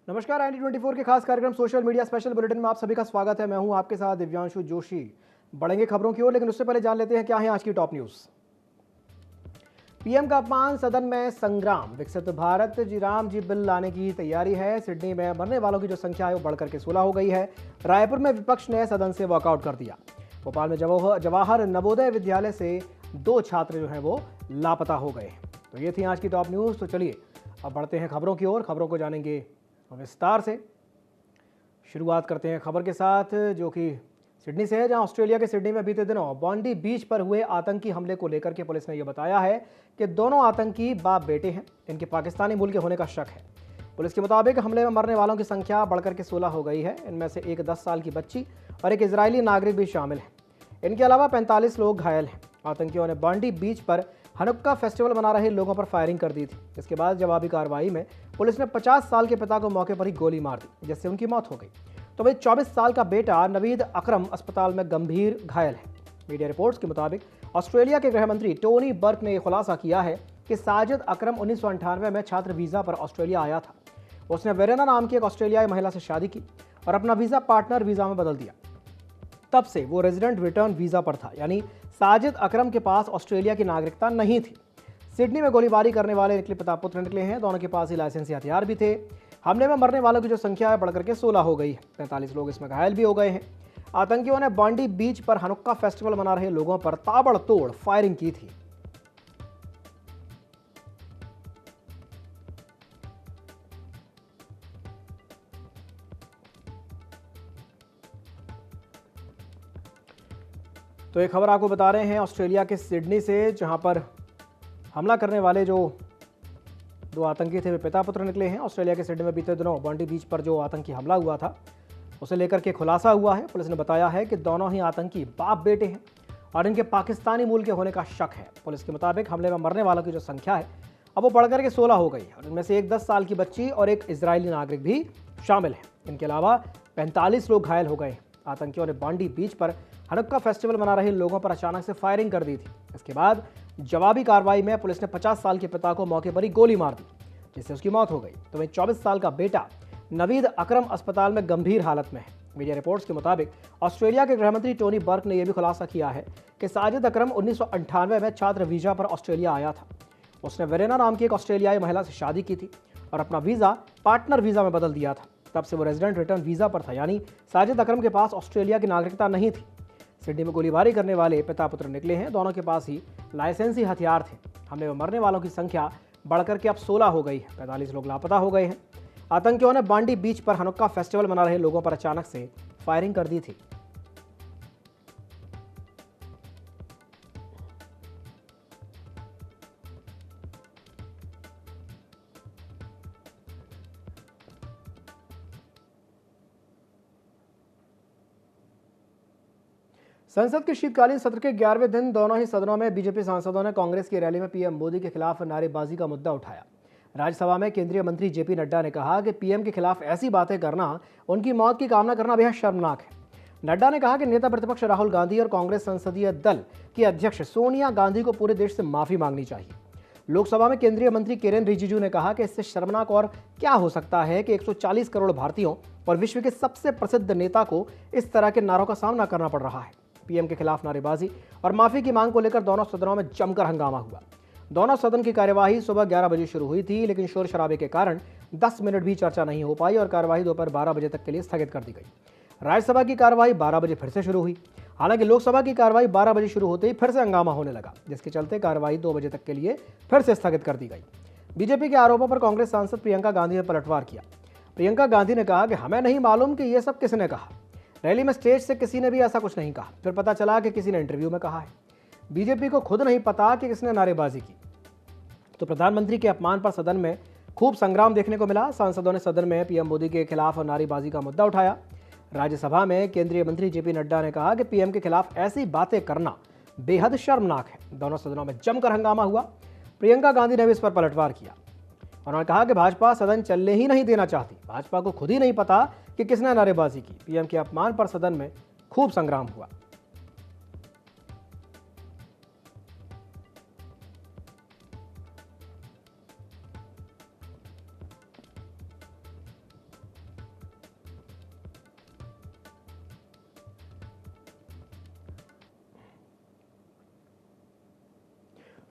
नमस्कार, IT24 के खास कार्यक्रम सोशल मीडिया स्पेशल बुलेटिन में आप सभी का स्वागत है। मैं हूं आपके साथ दिव्यांशु जोशी। बढ़ेंगे खबरों की ओर, लेकिन उससे पहले जान लेते हैं क्या है आज की टॉप न्यूज। पीएम का अपमान, सदन में संग्राम। विकसित भारत जी राम जी बिल लाने की तैयारी है। सिडनी में मरने वालों की जो संख्या है वो बढ़कर के 16 हो गई है। रायपुर में विपक्ष ने सदन से वॉकआउट कर दिया। भोपाल में जवाहर नवोदय विद्यालय से 2 छात्र जो हैं वो लापता हो गए। तो ये थी आज की टॉप न्यूज। तो चलिए अब बढ़ते हैं खबरों की ओर। खबरों को जानेंगे विस्तार से। शुरुआत करते हैं खबर के साथ जो कि सिडनी से है, जहां ऑस्ट्रेलिया के सिडनी में बीते दिनों बॉन्डी बीच पर हुए आतंकी हमले को लेकर के पुलिस ने यह बताया है कि दोनों आतंकी बाप बेटे हैं। इनके पाकिस्तानी मूल के होने का शक है। पुलिस के मुताबिक हमले में मरने वालों की संख्या बढ़कर के 16 हो गई है। इनमें से एक 10 साल की बच्ची और एक इजरायली नागरिक भी शामिल है। इनके अलावा 45 लोग घायल हैं। आतंकियों ने बॉन्डी बीच पर हनुक्का फेस्टिवल मना रहे लोगों पर फायरिंग कर दी थी। इसके बाद जवाबी कार्रवाई में पुलिस ने 50 साल के पिता को मौके पर ही गोली मार दी, जिससे उनकी मौत हो गई। तो वही 24 साल का बेटा नवीद अकरम अस्पताल में गंभीर घायल है। मीडिया रिपोर्ट्स के मुताबिक ऑस्ट्रेलिया के गृह मंत्री टोनी बर्क ने यह खुलासा किया है कि साजिद अकरम 1998 में छात्र वीजा पर ऑस्ट्रेलिया आया था। उसने वेरेना नाम की एक ऑस्ट्रेलियाई महिला से शादी की और अपना वीजा पार्टनर वीजा में बदल दिया। तब से वो रेजिडेंट रिटर्न वीजा पर था, यानी साजिद अकरम के पास ऑस्ट्रेलिया की नागरिकता नहीं थी। सिडनी में गोलीबारी करने वाले निकले पिता पुत्र निकले हैं। दोनों के पास ही लाइसेंसी हथियार भी थे। हमले में मरने वालों की जो संख्या है बढ़कर के 16 हो गई है। 45 लोग इसमें घायल भी हो गए हैं। आतंकियों ने बॉन्डी बीच पर हनुक्का फेस्टिवल मना रहे लोगों पर ताबड़तोड़ फायरिंग की थी। तो एक खबर आपको बता रहे हैं ऑस्ट्रेलिया के सिडनी से, जहां पर हमला करने वाले जो 2 आतंकी थे वे पिता पुत्र निकले हैं। ऑस्ट्रेलिया के सिडनी में बीते दिनों बॉन्डी बीच पर जो आतंकी हमला हुआ था उसे लेकर के खुलासा हुआ है। पुलिस ने बताया है कि दोनों ही आतंकी बाप बेटे हैं और इनके पाकिस्तानी मूल के होने का शक है। पुलिस के मुताबिक हमले में मरने वालों की जो संख्या है अब वो बढ़कर के 16 हो गई है और इनमें से एक 10 साल की बच्ची और एक इजरायली नागरिक भी शामिल है। इनके अलावा 45 लोग घायल हो गए। आतंकियों ने बॉन्डी बीच पर हनुक्का फेस्टिवल मना रहे लोगों पर अचानक से फायरिंग कर दी थी। इसके बाद जवाबी कार्रवाई में पुलिस ने 50 साल के पिता को मौके पर ही गोली मार दी, जिससे उसकी मौत हो गई। तो वहीं 24 साल का बेटा नवीद अकरम अस्पताल में गंभीर हालत में है। मीडिया रिपोर्ट्स के मुताबिक ऑस्ट्रेलिया के गृह मंत्री टोनी बर्क ने यह भी खुलासा किया है कि साजिद अकरम 1998 में छात्र वीजा पर ऑस्ट्रेलिया आया था। उसने वेरेना नाम की एक ऑस्ट्रेलियाई महिला से शादी की थी और अपना वीजा पार्टनर वीजा में बदल दिया था। तब से वो रेजिडेंट रिटर्न वीजा पर था, यानी साजिद अकरम के पास ऑस्ट्रेलिया की नागरिकता नहीं थी। सिडनी में गोलीबारी करने वाले पिता पुत्र निकले हैं। दोनों के पास ही लाइसेंसी हथियार थे। हमले में मरने वालों की संख्या बढ़कर के अब 16 हो गई है। 45 लोग लापता हो गए हैं। आतंकियों ने बॉन्डी बीच पर हनुक्का फेस्टिवल मना रहे लोगों पर अचानक से फायरिंग कर दी थी। संसद के शीतकालीन सत्र के 11वें दिन दोनों ही सदनों में बीजेपी सांसदों ने कांग्रेस की रैली में पीएम मोदी के खिलाफ नारेबाजी का मुद्दा उठाया। राज्यसभा में केंद्रीय मंत्री जेपी नड्डा ने कहा कि पीएम के खिलाफ ऐसी बातें करना, उनकी मौत की कामना करना बेहद शर्मनाक है। नड्डा ने कहा कि नेता प्रतिपक्ष राहुल गांधी और कांग्रेस संसदीय दल की अध्यक्ष सोनिया गांधी को पूरे देश से माफी मांगनी चाहिए। लोकसभा में केंद्रीय मंत्री किरेन रिजिजू ने कहा कि इससे शर्मनाक और क्या हो सकता है कि 140 करोड़ भारतीयों और विश्व के सबसे प्रसिद्ध नेता को इस तरह के नारों का सामना करना पड़ रहा है। पीएम के खिलाफ नारेबाजी और माफी की मांग को लेकर दोनों सदनों में जमकर हंगामा हुआ। दोनों सदन की कार्यवाही सुबह 11 बजे शुरू हुई थी, लेकिन शोर शराबे के कारण 10 मिनट भी चर्चा नहीं हो पाई और कार्यवाही दोपहर 12 बजे तक के लिए स्थगित कर दी गई। राज्यसभा की कार्यवाही 12 बजे फिर से शुरू हुई। हालांकि लोकसभा की कार्यवाही 12 बजे शुरू होते ही फिर से हंगामा होने लगा, जिसके चलते कार्यवाही 2 बजे तक के लिए फिर से स्थगित कर दी गई। बीजेपी के आरोपों पर कांग्रेस सांसद प्रियंका गांधी ने पलटवार किया। प्रियंका गांधी ने कहा कि हमें नहीं मालूम कि यह सब किसने कहा। रैली में स्टेज से किसी ने भी ऐसा कुछ नहीं कहा। फिर पता चला कि किसी ने इंटरव्यू में कहा है। बीजेपी को खुद नहीं पता कि किसने नारेबाजी की। तो प्रधानमंत्री के अपमान पर सदन में खूब संग्राम देखने को मिला। सांसदों ने सदन में पीएम मोदी के खिलाफ नारेबाजी का मुद्दा उठाया। राज्यसभा में केंद्रीय मंत्री जेपी नड्डा ने कहा कि पीएम के खिलाफ ऐसी बातें करना बेहद शर्मनाक है। दोनों सदनों में जमकर हंगामा हुआ। प्रियंका गांधी ने भी इस पर पलटवार किया। उन्होंने कहा कि भाजपा सदन चलने ही नहीं देना चाहती। भाजपा को खुद ही नहीं पता कि किसने नारेबाजी की। पीएम के अपमान पर सदन में खूब संग्राम हुआ।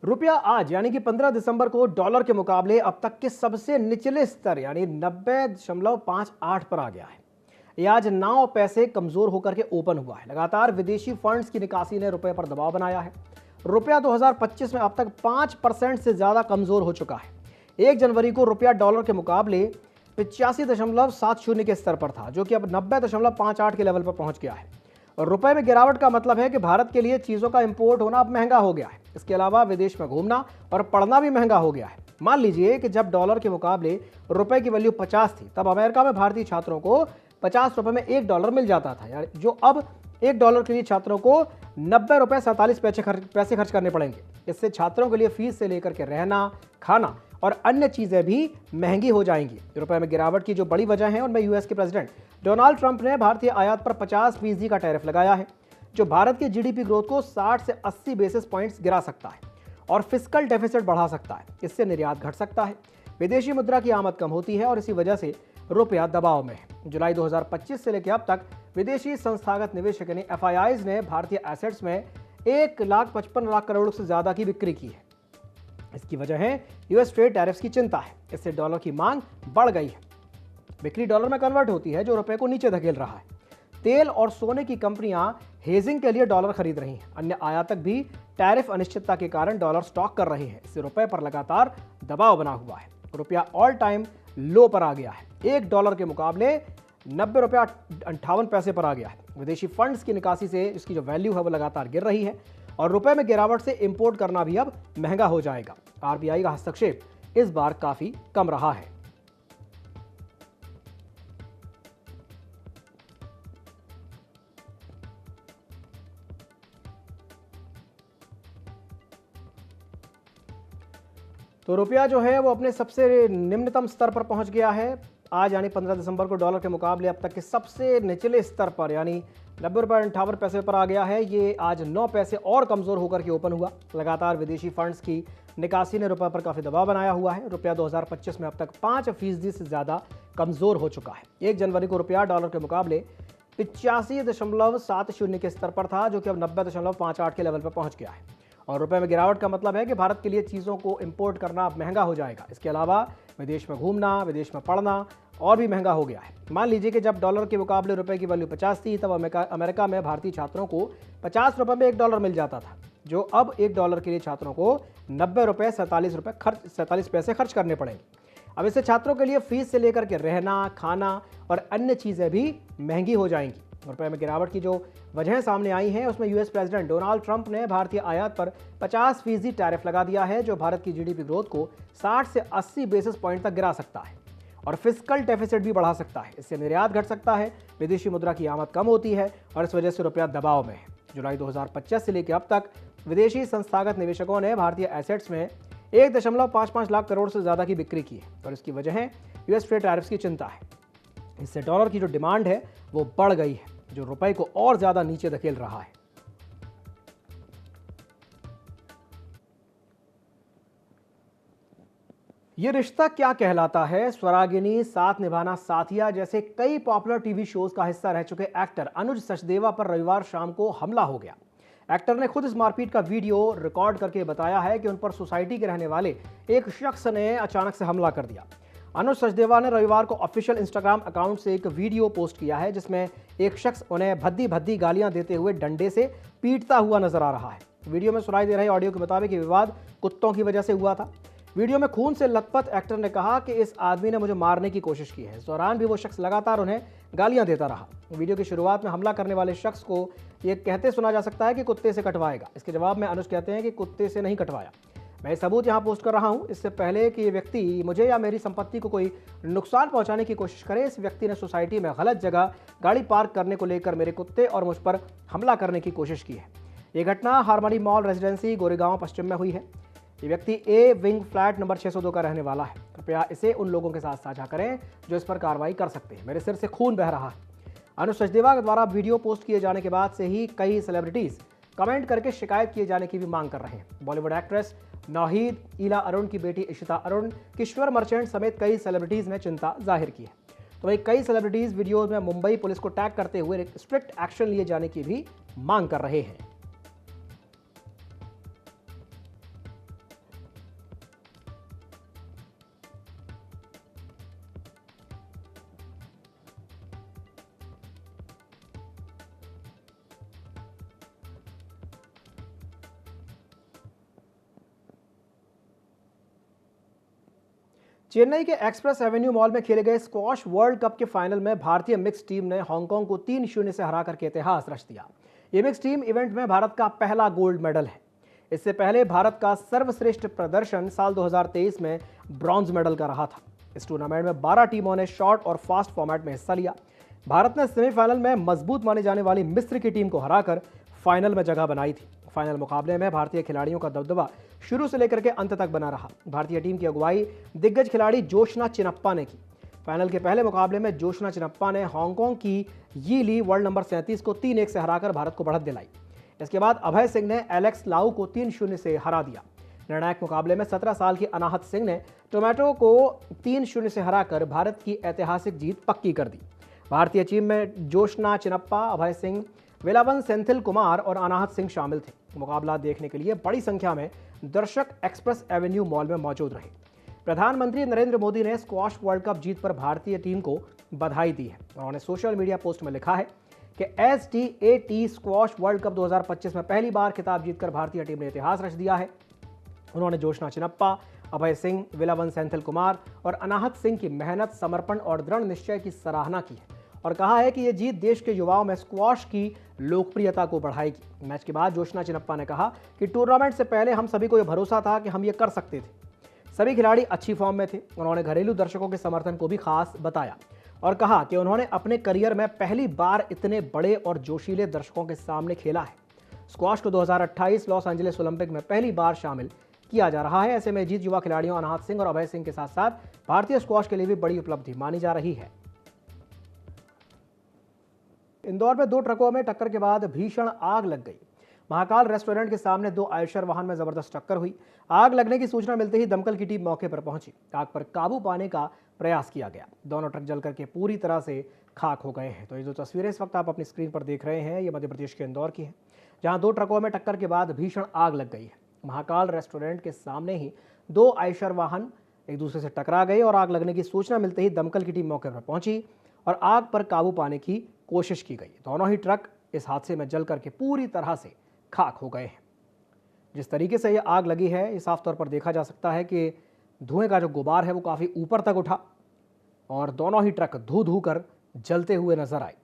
रुपया आज यानी कि 15 दिसंबर को डॉलर के मुकाबले अब तक के सबसे निचले स्तर यानी 90.58 पर आ गया है। यह आज 9 पैसे कमजोर होकर के ओपन हुआ है। लगातार विदेशी फंड्स की निकासी ने रुपए पर दबाव बनाया है। रुपया 2025 में अब तक 5% से ज्यादा कमजोर हो चुका है। 1 जनवरी को रुपया डॉलर के मुकाबले 85.70 के स्तर पर था, जो कि अब 90.58 के लेवल पर पहुंच गया है। और रुपए में गिरावट का मतलब है कि भारत के लिए चीजों का इंपोर्ट होना अब महंगा हो गया है। इसके अलावा विदेश में घूमना और पढ़ना भी महंगा हो गया है। मान लीजिए कि जब डॉलर के मुकाबले रुपए की वैल्यू 50 थी, तब अमेरिका में भारतीय छात्रों को 50 रुपए में $1 मिल जाता था, यानी जो अब $1 के लिए छात्रों को 90 रुपए 47 पैसे खर्च करने पड़ेंगे। इससे छात्रों के लिए फीस से लेकर के रहना, खाना और अन्य चीजें भी महंगी हो जाएंगी। रुपए में गिरावट की जो बड़ी वजह है, उनमें यूएस के प्रेसिडेंट डोनाल्ड ट्रंप ने भारतीय आयात पर 50% का टैरिफ लगाया है, जो भारत के जीडीपी ग्रोथ को 60 से 80 बेसिस पॉइंट्स गिरा सकता है और फिस्कल डेफिसिट बढ़ा सकता है। इससे निर्यात घट सकता है, विदेशी मुद्रा की आमद कम होती है और इसी वजह से रुपया दबाव में है। जुलाई 2025 से लेकर अब तक विदेशी संस्थागत निवेशक यानी FIIs ने भारतीय एसेट्स में 1,55,00,000 करोड़ से ज्यादा की बिक्री की है। इसकी वजह है यूएस ट्रेड टैरिफ्स की चिंता है। इससे डॉलर की मांग बढ़ गई है। बिक्री डॉलर में कन्वर्ट होती है, जो रुपए को नीचे धकेल रहा है। तेल और सोने की कंपनियां हेजिंग के लिए डॉलर खरीद रही हैं। अन्य आयातक भी टैरिफ अनिश्चितता के कारण डॉलर स्टॉक कर रहे हैं। इससे रुपए पर लगातार दबाव बना हुआ है। रुपया ऑल टाइम लो पर आ गया है। $1 के मुकाबले 90 रुपया 58 पैसे पर आ गया है। विदेशी फंड्स की निकासी से इसकी जो वैल्यू है वो लगातार गिर रही है और रुपए में गिरावट से इंपोर्ट करना भी अब महंगा हो जाएगा। आरबीआई का हस्तक्षेप इस बार काफी कम रहा है। तो रुपया जो है वो अपने सबसे निम्नतम स्तर पर पहुंच गया है। आज यानी 15 दिसंबर को डॉलर के मुकाबले अब तक के सबसे निचले स्तर पर यानी 90 रुपये 58 पैसे पर आ गया है। ये आज 9 पैसे और कमजोर होकर के ओपन हुआ। लगातार विदेशी फंड्स की निकासी ने रुपये पर काफी दबाव बनाया हुआ है। रुपया 2025 में अब तक 5% से ज्यादा कमजोर हो चुका है। 1 जनवरी को रुपया डॉलर के मुकाबले 85.70 के स्तर पर था, जो कि अब 90.58 के लेवल पर पहुंच गया है। और रुपए में गिरावट का मतलब है कि भारत के लिए चीज़ों को इंपोर्ट करना अब महंगा हो जाएगा। इसके अलावा विदेश में घूमना, विदेश में पढ़ना और भी महंगा हो गया है। मान लीजिए कि जब डॉलर के मुकाबले रुपए की वैल्यू 50 थी, तब अमेरिका में भारतीय छात्रों को 50 रुपए में $1 मिल जाता था, जो अब $1 के लिए छात्रों को 90 रुपये 47 पैसे खर्च करने पड़ेंगे। अब इससे छात्रों के लिए फीस से लेकर के रहना, खाना और अन्य चीज़ें भी महंगी हो जाएंगी। रुपए में गिरावट की जो वजह सामने आई हैं, उसमें यूएस प्रेसिडेंट डोनाल्ड ट्रंप ने भारतीय आयात पर 50% टैरिफ लगा दिया है, जो भारत की जीडीपी ग्रोथ को 60 से 80 बेसिस पॉइंट तक गिरा सकता है और फिस्कल डेफिसिट भी बढ़ा सकता है। इससे निर्यात घट सकता है, विदेशी मुद्रा की आमद कम होती है और इस वजह से रुपया दबाव में है। जुलाई 2025 से लेकर अब तक विदेशी संस्थागत निवेशकों ने भारतीय एसेट्स में 1.55 लाख करोड़ से ज्यादा की बिक्री की है और इसकी वजह है यूएस ट्रेड टैरिफ्स की चिंता है। इससे डॉलर की जो डिमांड है वो बढ़ गई है, जो रुपए को और ज्यादा नीचे धकेल रहा है। ये रिश्ता क्या कहलाता है, स्वरागिनी, साथ निभाना साथिया जैसे कई पॉपुलर टीवी शोज का हिस्सा रह चुके एक्टर अनुज सचदेवा पर रविवार शाम को हमला हो गया। एक्टर ने खुद इस मारपीट का वीडियो रिकॉर्ड करके बताया है कि उन पर सोसाइटी के रहने वाले एक शख्स ने अचानक से हमला कर दिया। अनुज सचदेवा ने रविवार को ऑफिशियल इंस्टाग्राम अकाउंट से एक वीडियो पोस्ट किया है, जिसमें एक शख्स उन्हें भद्दी भद्दी गालियां देते हुए डंडे से पीटता हुआ नजर आ रहा है। वीडियो में सुनाई दे रहे ऑडियो के मुताबिक ये विवाद कुत्तों की वजह से हुआ था। वीडियो में खून से लथपथ एक्टर ने कहा कि इस आदमी ने मुझे मारने की कोशिश की है। इस दौरान भी वो शख्स लगातार उन्हें गालियां देता रहा। वीडियो की शुरुआत में हमला करने वाले शख्स को ये कहते सुना जा सकता है कि कुत्ते से कटवाएगा। इसके जवाब में अनुज कहते हैं कि कुत्ते से नहीं कटवाया, मैं सबूत यहाँ पोस्ट कर रहा हूँ। इससे पहले कि ये व्यक्ति मुझे या मेरी संपत्ति को कोई नुकसान पहुँचाने की कोशिश करे, इस व्यक्ति ने सोसाइटी में गलत जगह गाड़ी पार्क करने को लेकर मेरे कुत्ते और मुझ पर हमला करने की कोशिश की है। ये घटना हार्मनी मॉल रेजिडेंसी गोरेगांव पश्चिम में हुई है। ये व्यक्ति ए विंग फ्लैट नंबर 602 का रहने वाला है। कृपया इसे उन लोगों के साथ साझा करें जो इस पर कार्रवाई कर सकते हैं। मेरे सिर से खून बह रहा है। अनुज सचदेवा के द्वारा वीडियो पोस्ट किए जाने के बाद से ही कई सेलिब्रिटीज कमेंट करके शिकायत किए जाने की भी मांग कर रहे हैं। बॉलीवुड एक्ट्रेस नौहीद, ईला अरुण की बेटी इशिता अरुण, किश्वर मर्चेंट समेत कई सेलिब्रिटीज ने चिंता जाहिर की है। तो वही कई सेलिब्रिटीज वीडियोज में मुंबई पुलिस को टैग करते हुए स्ट्रिक्ट एक्शन लिए जाने की भी मांग कर रहे हैं। चेन्नई के एक्सप्रेस एवेन्यू मॉल में खेले गए स्क्वॉश वर्ल्ड कप के फाइनल में भारतीय मिक्स टीम ने हांगकांग को 3-0 से हरा करके इतिहास रच दिया। ये मिक्स टीम इवेंट में भारत का पहला गोल्ड मेडल है। इससे पहले भारत का सर्वश्रेष्ठ प्रदर्शन साल 2023 में ब्रॉन्ज मेडल का रहा था। इस टूर्नामेंट में 12 टीमों ने शॉर्ट और फास्ट फॉर्मेट में हिस्सा लिया। भारत ने सेमीफाइनल में मजबूत मानी जाने वाली मिस्र की टीम को हराकर फाइनल में जगह बनाई थी। फाइनल मुकाबले में भारतीय खिलाड़ियों का दबदबा शुरू से लेकर के अंत तक बना रहा। भारतीय टीम की अगुवाई दिग्गज खिलाड़ी जोशना चिनप्पा ने की। फाइनल के पहले मुकाबले में जोशना चिनप्पा ने हांगकांग की यी ली वर्ल्ड नंबर 37 को 3-1 से हराकर भारत को बढ़त दिलाई। इसके बाद अभय सिंह ने एलेक्स लाउ को 3-0 से हरा दिया। निर्णायक मुकाबले में 17 साल की अनाहत सिंह ने टोमेटो को 3-0 से हराकर भारत की ऐतिहासिक जीत पक्की कर दी। भारतीय टीम में जोशना चिनप्पा, अभय सिंह, वेलावन सेंथिल कुमार और अनाहत सिंह शामिल थे। मुकाबला देखने के लिए बड़ी संख्या में दर्शक एक्सप्रेस एवेन्यू मॉल में मौजूद रहे। प्रधानमंत्री नरेंद्र मोदी ने स्क्वॉश वर्ल्ड कप जीत पर भारतीय टीम को बधाई दी है। उन्होंने सोशल मीडिया पोस्ट में लिखा है कि STAT स्क्वॉश वर्ल्ड कप 2025 में पहली बार खिताब जीतकर भारतीय टीम ने इतिहास रच दिया है। उन्होंने जोशना चिनप्पा, अभय सिंह, वेलावन सेंथिल कुमार और अनाहत सिंह की मेहनत, समर्पण और दृढ़ निश्चय की सराहना की है और कहा है कि यह जीत देश के युवाओं में स्क्वॉश की लोकप्रियता को बढ़ाएगी। मैच के बाद जोशना चिनप्पा ने कहा कि टूर्नामेंट से पहले हम सभी को यह भरोसा था कि हम ये कर सकते थे। सभी खिलाड़ी अच्छी फॉर्म में थे। उन्होंने घरेलू दर्शकों के समर्थन को भी खास बताया और कहा कि उन्होंने अपने करियर में पहली बार इतने बड़े और जोशीले दर्शकों के सामने खेला है। स्क्वॉश को 2028 लॉस एंजलिस ओलंपिक में पहली बार शामिल किया जा रहा है। ऐसे में जीत युवा खिलाड़ियों अनाहत सिंह और अभय सिंह के साथ साथ भारतीय स्क्वॉश के लिए भी बड़ी उपलब्धि मानी जा रही है। इंदौर में 2 ट्रकों में टक्कर के बाद भीषण आग लग गई। महाकाल रेस्टोरेंट के सामने 2 आयशर वाहन में जबरदस्त टक्कर हुई। आग लगने की सूचना मिलते ही दमकल की टीम मौके पर पहुंची। आग पर काबू पाने का प्रयास किया गया। दोनों ट्रक जलकर के पूरी तरह से खाक हो गए हैं। तो ये जो तस्वीरें इस वक्त आप अपनी स्क्रीन पर देख रहे हैं, ये मध्य प्रदेश के इंदौर की हैं, जहां 2 ट्रकों में टक्कर के बाद भीषण आग लग गई है। महाकाल रेस्टोरेंट के सामने ही 2 आयशर वाहन एक दूसरे से टकरा गए और आग लगने की सूचना मिलते ही दमकल की टीम मौके पर पहुंची और आग पर काबू पाने की कोशिश की गई। दोनों ही ट्रक इस हादसे में जल करके पूरी तरह से खाक हो गए हैं। जिस तरीके से ये आग लगी है, ये साफ तौर पर देखा जा सकता है कि धुएं का जो गुबार है वो काफ़ी ऊपर तक उठा और दोनों ही ट्रक धू धू कर जलते हुए नजर आए।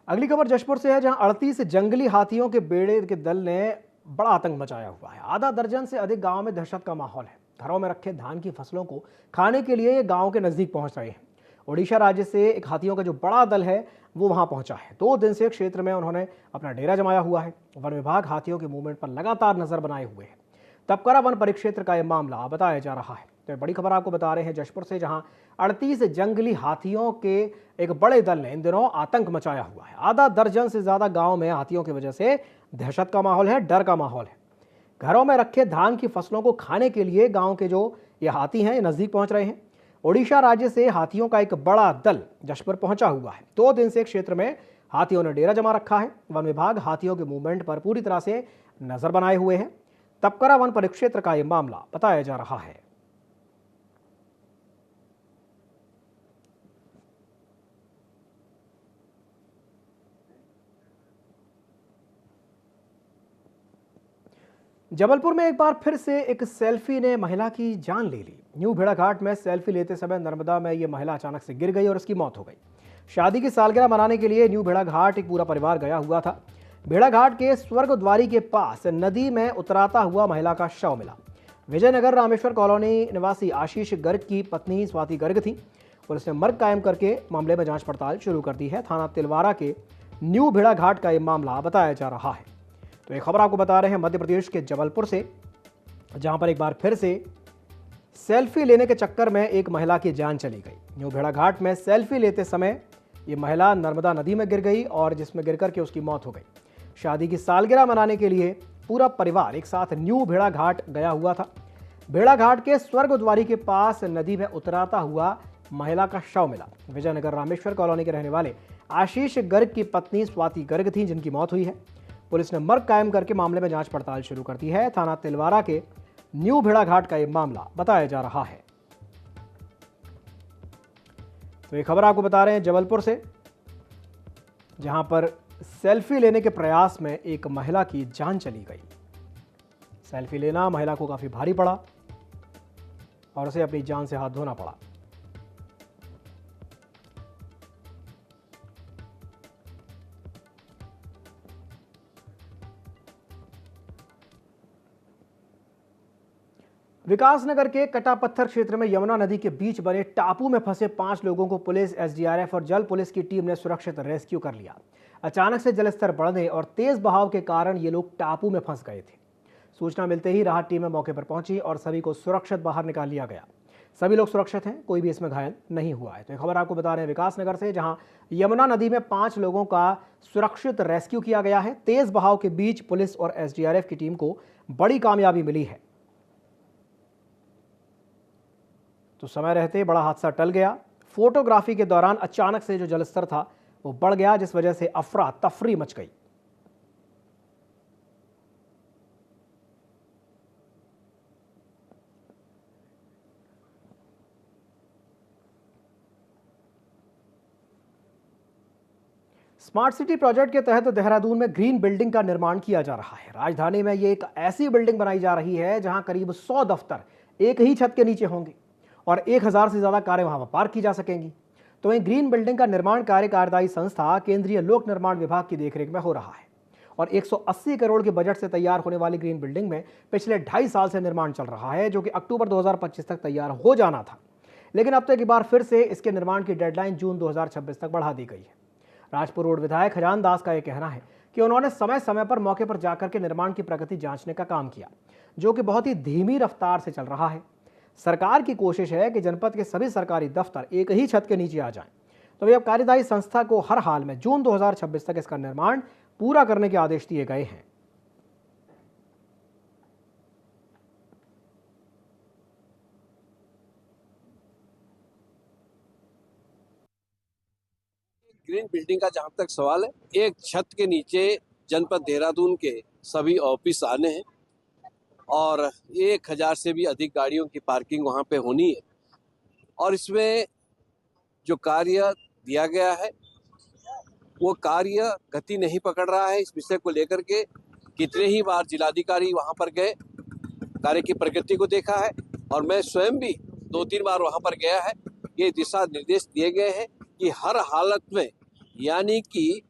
अगली खबर जशपुर से है, जहां 38 जंगली हाथियों के बेड़े के दल ने बड़ा आतंक मचाया हुआ है। आधा दर्जन से अधिक गांव में दहशत का माहौल है। घरों में रखे धान की फसलों को खाने के लिए ये गांव के नजदीक पहुंच रहे हैं। ओडिशा राज्य से एक हाथियों का जो बड़ा दल है वो वहां पहुंचा है। 2 दिन से क्षेत्र में उन्होंने अपना डेरा जमाया हुआ है। वन विभाग हाथियों के मूवमेंट पर लगातार नजर बनाए हुए है। तपकरा वन परिक्षेत्र का यह मामला बताया जा रहा है। तो बड़ी खबर आपको बता रहे हैं जशपुर से, जहां 38 जंगली हाथियों के एक बड़े दल ने इन दिनों आतंक मचाया हुआ है। आधा दर्जन से ज्यादा गांव में हाथियों की वजह से दहशत का माहौल है, डर का माहौल है। घरों में रखे धान की फसलों को खाने के लिए गांव के जो ये हाथी हैं, ये नजदीक पहुंच रहे हैं। ओडिशा राज्य से हाथियों का एक बड़ा दल जशपुर पहुंचा हुआ है। 2 दिन से क्षेत्र में हाथियों ने डेरा जमा रखा है। वन विभाग हाथियों के मूवमेंट पर पूरी तरह से नजर बनाए हुए है। तपकरा वन परिक्षेत्र का यह मामला बताया जा रहा है। जबलपुर में एक बार फिर से एक सेल्फी ने महिला की जान ले ली। न्यू भेड़ाघाट में सेल्फी लेते समय नर्मदा में यह महिला अचानक से गिर गई और उसकी मौत हो गई। शादी की सालगिरह मनाने के लिए न्यू भेड़ाघाट एक पूरा परिवार गया हुआ था। भेड़ाघाट के स्वर्गद्वारी के पास नदी में उतराता हुआ महिला का शव मिला। विजयनगर रामेश्वर कॉलोनी निवासी आशीष गर्ग की पत्नी स्वाति गर्ग थी। पुलिस ने मर्ग कायम करके मामले में जांच पड़ताल शुरू कर दी है। थाना तिलवारा के न्यू भेड़ाघाट का यह मामला बताया जा रहा है। तो एक खबर आपको बता रहे हैं मध्य प्रदेश के जबलपुर से, जहां पर एक बार फिर से सेल्फी लेने के चक्कर में एक महिला की जान चली गई। न्यू भेड़ाघाट में सेल्फी लेते समय ये महिला नर्मदा नदी में गिर गई और जिसमें गिर करके उसकी मौत हो गई। शादी की सालगिरह मनाने के लिए पूरा परिवार एक साथ न्यू भेड़ाघाट गया हुआ था। भेड़ाघाट के स्वर्गद्वारी के पास नदी में उतराता हुआ महिला का शव मिला। विजयनगर रामेश्वर कॉलोनी के रहने वाले आशीष गर्ग की पत्नी स्वाति गर्ग थी, जिनकी मौत हुई है। पुलिस ने मर्ग कायम करके मामले में जांच पड़ताल शुरू कर दी है। थाना तिलवारा के न्यू भेड़ाघाट का यह मामला बताया जा रहा है। तो ये खबर आपको बता रहे हैं जबलपुर से, जहां पर सेल्फी लेने के प्रयास में एक महिला की जान चली गई। सेल्फी लेना महिला को काफी भारी पड़ा और उसे अपनी जान से हाथ धोना पड़ा। विकासनगर के कटापत्थर क्षेत्र में यमुना नदी के बीच बने टापू में फंसे 5 लोगों को पुलिस, एसडीआरएफ और जल पुलिस की टीम ने सुरक्षित रेस्क्यू कर लिया। अचानक से जलस्तर बढ़ने और तेज बहाव के कारण ये लोग टापू में फंस गए थे। सूचना मिलते ही राहत टीमें मौके पर पहुंची और सभी को सुरक्षित बाहर निकाल लिया गया। सभी लोग सुरक्षित हैं, कोई भी इसमें घायल नहीं हुआ है। तो ये खबर आपको बता रहे हैं विकासनगर से, जहां यमुना नदी में 5 लोगों का सुरक्षित रेस्क्यू किया गया है। तेज बहाव के बीच पुलिस और एसडीआरएफ की टीम को बड़ी कामयाबी मिली है। तो समय रहते बड़ा हादसा टल गया। फोटोग्राफी के दौरान अचानक से जो जलस्तर था वो बढ़ गया, जिस वजह से अफरा तफरी मच गई। स्मार्ट सिटी प्रोजेक्ट के तहत देहरादून में ग्रीन बिल्डिंग का निर्माण किया जा रहा है। राजधानी में ये एक ऐसी बिल्डिंग बनाई जा रही है जहां करीब 100 दफ्तर एक ही छत के नीचे होंगे और 1000 से ज्यादा कारें वहां पर पार्क की जा सकेंगी। तो वहीं ग्रीन बिल्डिंग का निर्माण कार्य कार्यदायी संस्था केंद्रीय लोक निर्माण विभाग की देखरेख में हो रहा है और 180 करोड़ के बजट से तैयार होने वाली ग्रीन बिल्डिंग में पिछले 2.5 साल से निर्माण चल रहा है, जो कि अक्टूबर 2025 तक तैयार हो जाना था। लेकिन अब तक एक बार फिर से इसके निर्माण की डेडलाइन जून 2026 तक बढ़ा दी गई है। राजपुर रोड विधायक खजान दास का यह कहना है कि उन्होंने समय समय पर मौके पर जाकर के निर्माण की प्रगति जांचने का काम किया, जो कि बहुत ही धीमी रफ्तार से चल रहा है। सरकार की कोशिश है कि जनपद के सभी सरकारी दफ्तर एक ही छत के नीचे आ जाएं। तो वे अब कार्यदायी संस्था को हर हाल में जून 2026 तक इसका निर्माण पूरा करने के आदेश दिए गए हैं। ग्रीन बिल्डिंग का जहां तक सवाल है, एक छत के नीचे जनपद देहरादून के सभी ऑफिस आने हैं और 1000 से भी अधिक गाड़ियों की पार्किंग वहां पे होनी है। और इसमें जो कार्य दिया गया है वो कार्य गति नहीं पकड़ रहा है। इस विषय को लेकर के कितने ही बार जिलाधिकारी वहां पर गए, कार्य की प्रगति को देखा है और मैं स्वयं भी 2-3 बार वहां पर गया है। ये दिशा निर्देश दिए गए हैं कि हर हालत में, यानी कि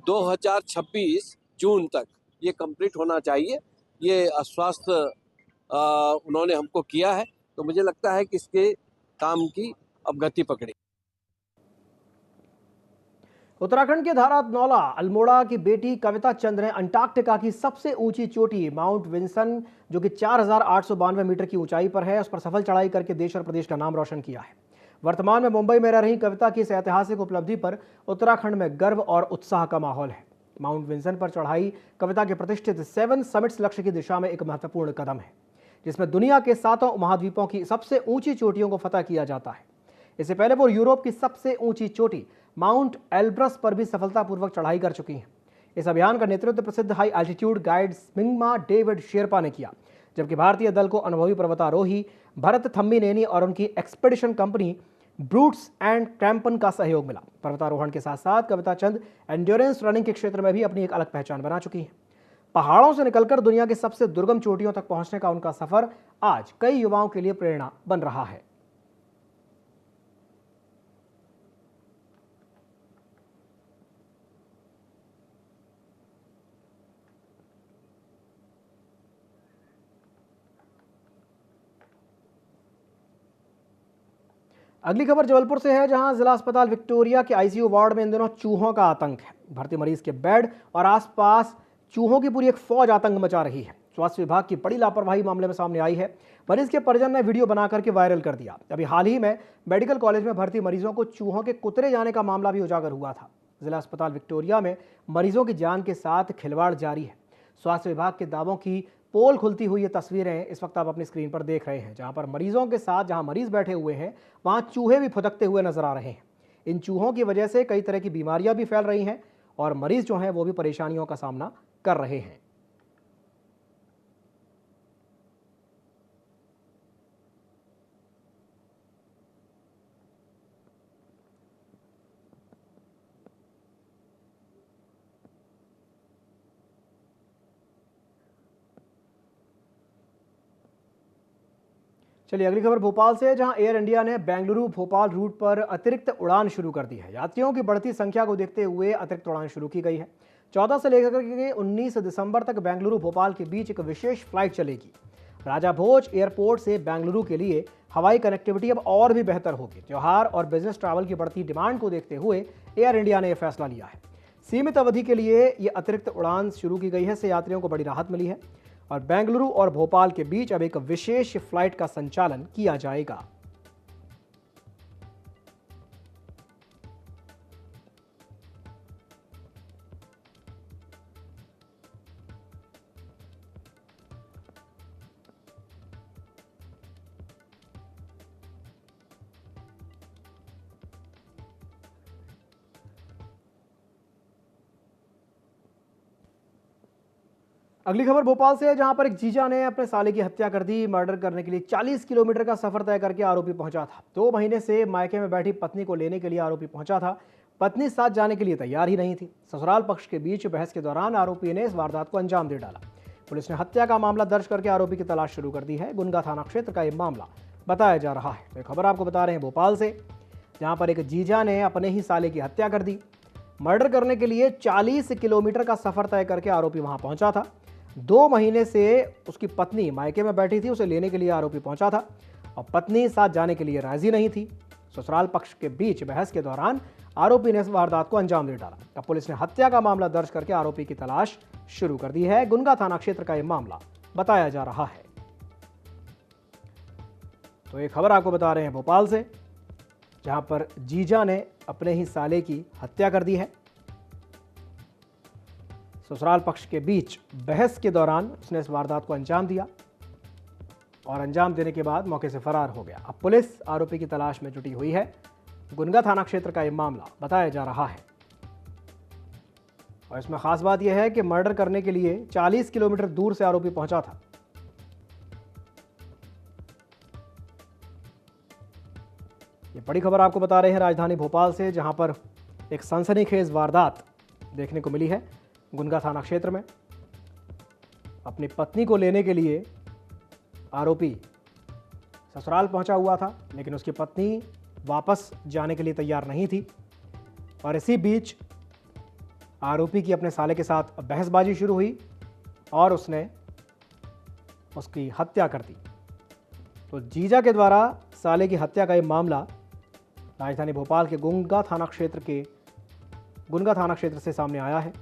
2026 जून तक ये कंप्लीट होना चाहिए। ये आश्वस्त उन्होंने हमको किया है, तो मुझे लगता है कि इसके काम की अब गति पकड़ी। उत्तराखंड के धारानौला अल्मोड़ा की बेटी कविता चंद ने अंटार्कटिका की सबसे ऊंची चोटी माउंट विंसन, जो कि 4892 मीटर की ऊंचाई पर है, उस पर सफल चढ़ाई करके देश और प्रदेश का नाम रोशन किया है। वर्तमान में मुंबई में रह रही कविता की इस ऐतिहासिक उपलब्धि पर उत्तराखंड में गर्व और उत्साह का माहौल है। माउंट विंसन पर चढ़ाई कविता के प्रतिष्ठित 7 समिट्स लक्ष्य की दिशा में एक महत्वपूर्ण कदम है, जिसमें दुनिया के 7 महाद्वीपों की सबसे ऊंची चोटियों को फतह किया जाता है। इससे पहले वो यूरोप की सबसे ऊंची चोटी माउंट एल्ब्रस पर भी सफलतापूर्वक चढ़ाई कर चुकी हैं। इस अभियान का नेतृत्व प्रसिद्ध high altitude guide Mingma David Sherpa ने किया, जबकि भारतीय दल को अनुभवी पर्वतारोही भरत थम्मीनेनी और उनकी एक्सपेडिशन कंपनी ब्रूट्स एंड क्रैम्पन का सहयोग मिला। पर्वतारोहण के साथ साथ कविता चंद एंड्योरेंस रनिंग के क्षेत्र में भी अपनी एक अलग पहचान बना चुकी हैं। पहाड़ों से निकलकर दुनिया की सबसे दुर्गम चोटियों तक पहुंचने का उनका सफर आज कई युवाओं के लिए प्रेरणा बन रहा है। अगली खबर जबलपुर से है, जहां जिला अस्पताल विक्टोरिया के आईसीयू वार्ड में इन दिनों चूहों का आतंक है। भर्ती मरीज के बेड और आसपास चूहों की पूरी एक फौज आतंक मचा रही है। स्वास्थ्य विभाग की बड़ी लापरवाही मामले में सामने आई है। मरीज के परिजन ने वीडियो बना करके वायरल कर दिया। अभी हाल ही में मेडिकल कॉलेज में भर्ती मरीजों को चूहों के कुतरे जाने का मामला भी उजागर हुआ था। जिला अस्पताल विक्टोरिया में मरीजों की जान के साथ खिलवाड़ जारी है। स्वास्थ्य विभाग के दावों की पोल खुलती हुई ये तस्वीरें इस वक्त आप अपनी स्क्रीन पर देख रहे हैं, जहां पर मरीजों के साथ जहां मरीज बैठे हुए हैं वहां चूहे भी फुदकते हुए नजर आ रहे हैं। इन चूहों की वजह से कई तरह की बीमारियां भी फैल रही हैं और मरीज जो हैं वो भी परेशानियों का सामना कर रहे हैं। चलिए अगली खबर भोपाल से, जहां एयर इंडिया ने बेंगलुरु भोपाल रूट पर अतिरिक्त उड़ान शुरू कर दी है। यात्रियों की बढ़ती संख्या को देखते हुए अतिरिक्त उड़ान शुरू की गई है। 14 से लेकर के 19 दिसंबर तक बेंगलुरु भोपाल के बीच एक विशेष फ्लाइट चलेगी। राजा भोज एयरपोर्ट से बेंगलुरु के लिए हवाई कनेक्टिविटी अब और भी बेहतर होगी। त्योहार और बिजनेस ट्रैवल की बढ़ती डिमांड को देखते हुए एयर इंडिया ने यह फैसला लिया है। सीमित अवधि के लिए ये अतिरिक्त उड़ान शुरू की गई है, इससे यात्रियों को बड़ी राहत मिली है और बेंगलुरु और भोपाल के बीच अब एक विशेष फ्लाइट का संचालन किया जाएगा। अगली खबर भोपाल से है, जहां पर एक जीजा ने अपने साले की हत्या कर दी। मर्डर करने के लिए 40 किलोमीटर का सफर तय करके आरोपी पहुंचा था। 2 महीने से मायके में बैठी पत्नी को लेने के लिए आरोपी पहुंचा था। पत्नी साथ जाने के लिए तैयार ही नहीं थी। ससुराल पक्ष के बीच बहस के दौरान आरोपी ने इस वारदात को अंजाम दे डाला। पुलिस ने हत्या का मामला दर्ज करके आरोपी की तलाश शुरू कर दी है। गुनगा थाना क्षेत्र का यह मामला बताया जा रहा है। तो खबर आपको बता रहे हैं भोपाल से, जहां पर एक जीजा ने अपने ही साले की हत्या कर दी। मर्डर करने के लिए 40 किलोमीटर का सफर तय करके आरोपी वहां पहुंचा था। 2 महीने से उसकी पत्नी मायके में बैठी थी, उसे लेने के लिए आरोपी पहुंचा था और पत्नी साथ जाने के लिए राजी नहीं थी। ससुराल पक्ष के बीच बहस के दौरान आरोपी ने इस वारदात को अंजाम दे डाला। अब पुलिस ने हत्या का मामला दर्ज करके आरोपी की तलाश शुरू कर दी है। गुनगा थाना क्षेत्र का यह मामला बताया जा रहा है। तो ये खबर आपको बता रहे हैं भोपाल से, जहां पर जीजा ने अपने ही साले की हत्या कर दी है। ससुराल पक्ष के बीच बहस के दौरान उसने इस वारदात को अंजाम दिया और अंजाम देने के बाद मौके से फरार हो गया। अब पुलिस आरोपी की तलाश में जुटी हुई है। गुनगा थाना क्षेत्र का यह मामला बताया जा रहा है और इसमें खास बात यह है कि मर्डर करने के लिए 40 किलोमीटर दूर से आरोपी पहुंचा था। ये बड़ी खबर आपको बता रहे हैं राजधानी भोपाल से, जहां पर एक सनसनीखेज वारदात देखने को मिली है। गुनगा थाना क्षेत्र में अपनी पत्नी को लेने के लिए आरोपी ससुराल पहुंचा हुआ था, लेकिन उसकी पत्नी वापस जाने के लिए तैयार नहीं थी और इसी बीच आरोपी की अपने साले के साथ बहसबाजी शुरू हुई और उसने उसकी हत्या कर दी। तो जीजा के द्वारा साले की हत्या का यह मामला राजधानी भोपाल के गुनगा थाना क्षेत्र से सामने आया है।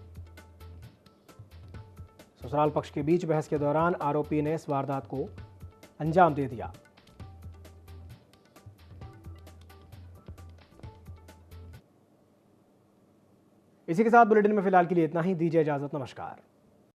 ससुराल पक्ष के बीच बहस के दौरान आरोपी ने इस वारदात को अंजाम दे दिया। इसी के साथ बुलेटिन में फिलहाल के लिए इतना ही। दीजिए इजाजत, नमस्कार।